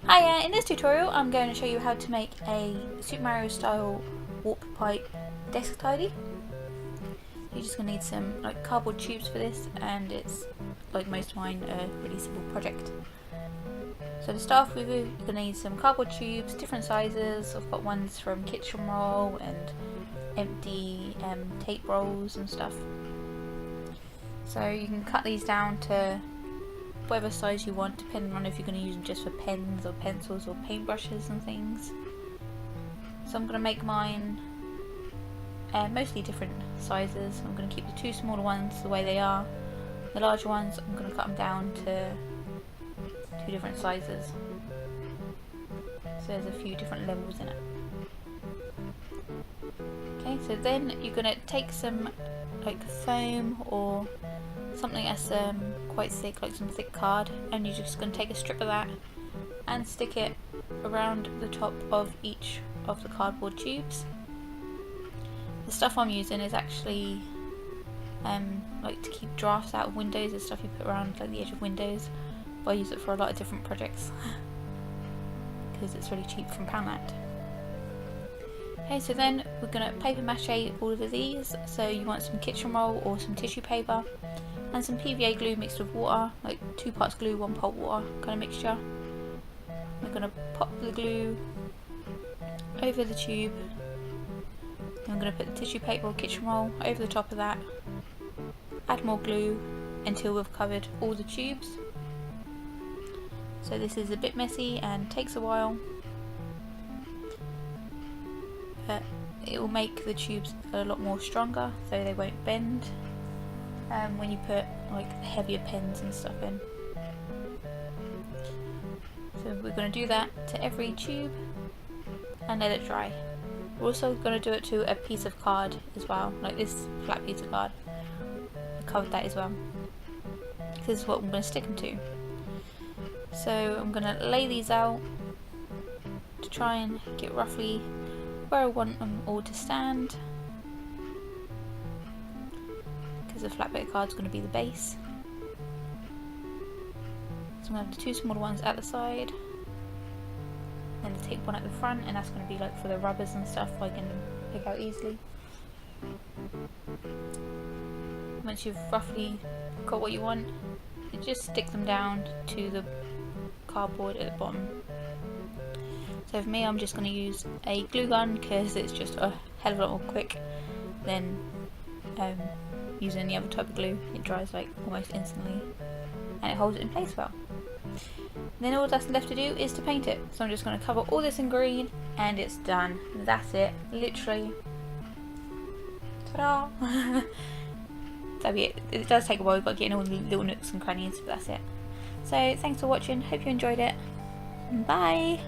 Hi, in this tutorial I'm going to show you how to make a Super Mario style warp pipe desk tidy. You're just going to need some cardboard tubes for this, and it's, like most of mine, a really simple project. So to start off with, you're going to need some cardboard tubes, different sizes. I've got ones from kitchen roll and empty tape rolls and stuff. So you can cut these down to whatever size you want, depending on if you're going to use them just for pens or pencils or paintbrushes and things. So I'm going to make mine mostly different sizes. I'm going to keep the two smaller ones the way they are. The larger ones, I'm going to cut them down to two different sizes. So there's a few different levels in it. Okay, so then you're going to take some foam or something that's quite thick, like some thick card, and you're just going to take a strip of that and stick it around the top of each of the cardboard tubes. The stuff I'm using is actually to keep drafts out of windows. The stuff you put around the edge of windows, but I use it for a lot of different projects because it's really cheap from Poundland. Okay, so then we're going to paper mache all of these. So you want some kitchen roll or some tissue paper and some PVA glue mixed with water, like 2 parts glue, 1 part water kind of mixture. We're going to pop the glue over the tube. I'm going to put the tissue paper or kitchen roll over the top of that. Add more glue until we've covered all the tubes. So this is a bit messy and takes a while, but it will make the tubes a lot more stronger so they won't bend when you put heavier pens and stuff in. So we're going to do that to every tube and let it dry. We're also going to do it to a piece of card as well, like this flat piece of card. I covered that as well. This is what I'm going to stick them to. So I'm going to lay these out to try and get roughly where I want them all to stand, because the flat bit of card is going to be the base. So I'm going to have the 2 smaller ones at the side, and the tape one at the front, and that's going to be for the rubbers and stuff I can pick out easily. Once you've roughly got what you want, you just stick them down to the cardboard at the bottom. So for me, I'm just going to use a glue gun because it's just a hell of a lot more quick than using any other type of glue. It dries almost instantly and it holds it in place well. And then all that's left to do is to paint it. So I'm just going to cover all this in green and it's done. That's it, literally. Ta-da! That'll be it. It does take a while, you've got to get in all the little nooks and crannies, but that's it. So thanks for watching, hope you enjoyed it. Bye!